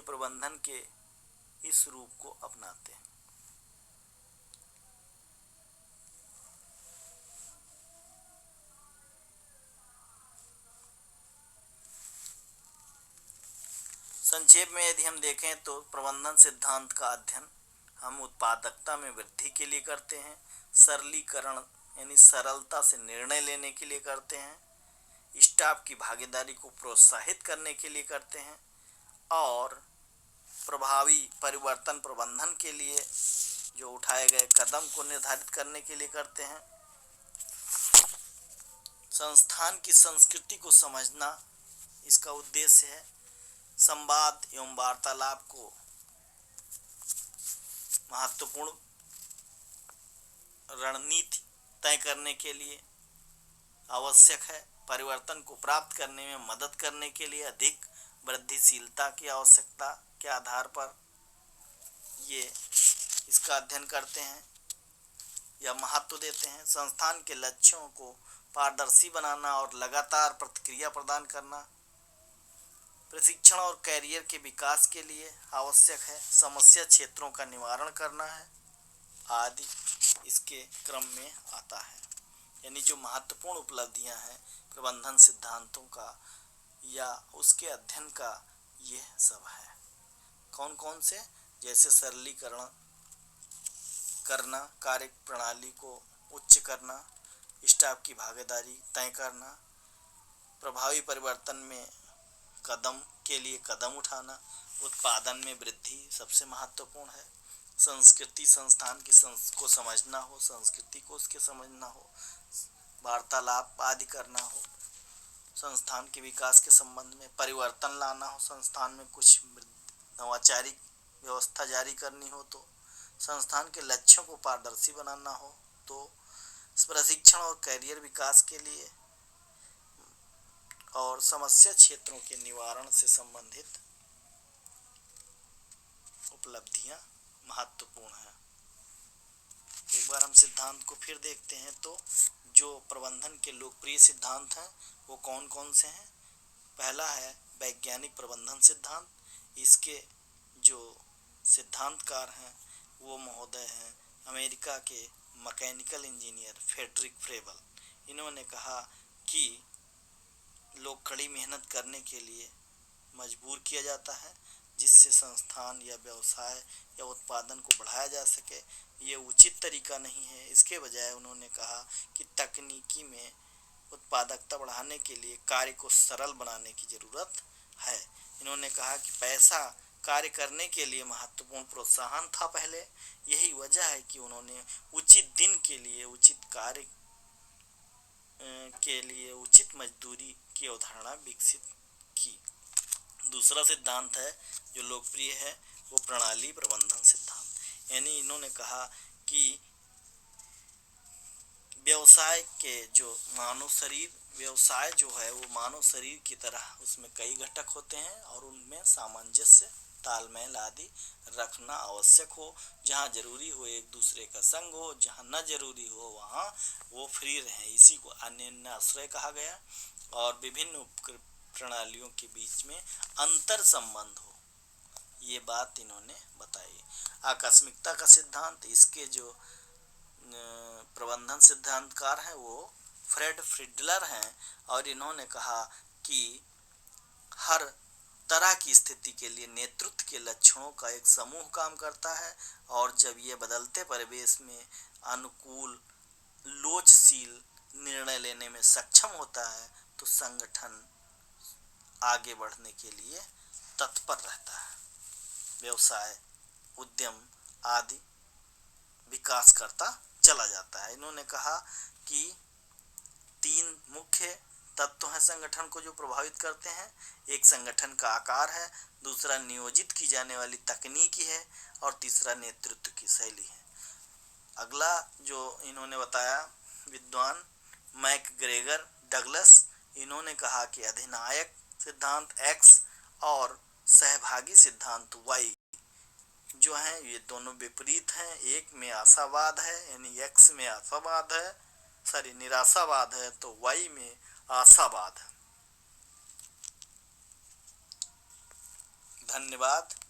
प्रबंधन के इस रूप को अपनाते हैं। संक्षेप में यदि हम देखें तो प्रबंधन सिद्धांत का अध्ययन हम उत्पादकता में वृद्धि के लिए करते हैं, सरलीकरण यानी सरलता से निर्णय लेने के लिए करते हैं, स्टाफ की भागीदारी को प्रोत्साहित करने के लिए करते हैं और प्रभावी परिवर्तन प्रबंधन के लिए जो उठाए गए कदम को निर्धारित करने के लिए करते हैं। संस्थान की संस्कृति को समझना इसका उद्देश्य है। संवाद एवं वार्तालाप को महत्वपूर्ण रणनीति तय करने के लिए आवश्यक है। परिवर्तन को प्राप्त करने में मदद करने के लिए अधिक वृद्धिशीलता की आवश्यकता के आधार पर ये इसका अध्ययन करते हैं या महत्व देते हैं। संस्थान के लक्ष्यों को पारदर्शी बनाना और लगातार प्रतिक्रिया प्रदान करना प्रशिक्षण और कैरियर के विकास के लिए आवश्यक है। समस्या क्षेत्रों का निवारण करना है आदि इसके क्रम में आता है। यानी जो महत्वपूर्ण उपलब्धियां हैं प्रबंधन सिद्धांतों का या उसके अध्ययन का ये सब है। कौन कौन से? जैसे सरलीकरण करना, कार्य प्रणाली को उच्च करना, स्टाफ की भागीदारी तय करना, प्रभावी परिवर्तन में कदम के लिए कदम उठाना, उत्पादन में वृद्धि सबसे महत्वपूर्ण है, संस्कृति संस्थान की को समझना हो, संस्कृति को उसके समझना हो, वार्तालाप आदि करना हो, संस्थान के विकास के संबंध में परिवर्तन लाना हो, संस्थान में कुछ नवाचारिक व्यवस्था जारी करनी हो तो, संस्थान के लक्ष्यों को पारदर्शी बनाना हो तो, प्रशिक्षण और कैरियर विकास के लिए और समस्या क्षेत्रों के निवारण से संबंधित उपलब्धियां महत्वपूर्ण हैं। एक बार हम सिद्धांत को फिर देखते हैं तो जो प्रबंधन के लोकप्रिय सिद्धांत हैं वो कौन कौन से हैं? पहला है वैज्ञानिक प्रबंधन सिद्धांत। इसके जो सिद्धांतकार हैं वो महोदय हैं अमेरिका के मैकेनिकल इंजीनियर फ्रेडरिक फ्रेबल। इन्होंने कहा कि लोग कड़ी मेहनत करने के लिए मजबूर किया जाता है जिससे संस्थान या व्यवसाय या उत्पादन को बढ़ाया जा सके। ये उचित तरीका नहीं है। इसके बजाय उन्होंने कहा कि तकनीकी में उत्पादकता बढ़ाने के लिए कार्य को सरल बनाने की ज़रूरत है। इन्होंने कहा कि पैसा कार्य करने के लिए महत्वपूर्ण प्रोत्साहन था पहले, यही वजह है कि उन्होंने उचित दिन के लिए उचित कार्य के लिए उचित मजदूरी की अवधारणा विकसित की। दूसरा सिद्धांत है जो लोकप्रिय है वो प्रणाली प्रबंधन सिद्धांत। यानी इन्होंने कहा कि व्यवसाय के जो मानव शरीर व्यवसाय जो है वो मानव शरीर की तरह उसमें कई घटक होते हैं और उनमें सामंजस्य तालमेल आदि रखना आवश्यक हो। जहाँ जरूरी हो एक दूसरे का संग हो, जहाँ न जरूरी हो वहाँ वो फ्री रहें, इसी को अन्योन्याश्रय कहा गया। और विभिन्न प्रणालियों के बीच में अंतर संबंध हो, ये बात इन्होंने बताई। आकस्मिकता का सिद्धांत, इसके जो प्रबंधन सिद्धांतकार हैं वो फ्रेड फ्रिडलर हैं और इन्होंने कहा कि हर तरह की स्थिति के लिए नेतृत्व के लक्षणों का एक समूह काम करता है और जब ये बदलते परिवेश में अनुकूल लोचशील निर्णय लेने में सक्षम होता है तो संगठन आगे बढ़ने के लिए तत्पर रहता है, व्यवसाय उद्यम आदि विकास करता चला जाता है। इन्होंने कहा कि 3 मुख्य तत्व हैं संगठन को जो प्रभावित करते हैं। एक संगठन का आकार है, दूसरा नियोजित की जाने वाली तकनीकी है और तीसरा नेतृत्व की शैली है। अगला जो इन्होंने बताया विद्वान मैकग्रेगर डगलस, इन्होंने कहा कि अधिनायक सिद्धांत X और सहभागी सिद्धांत Y जो हैं ये दोनों विपरीत हैं। एक में आशावाद है यानी X में आशावाद है, निराशावाद है, तो Y में आशावाद है। धन्यवाद।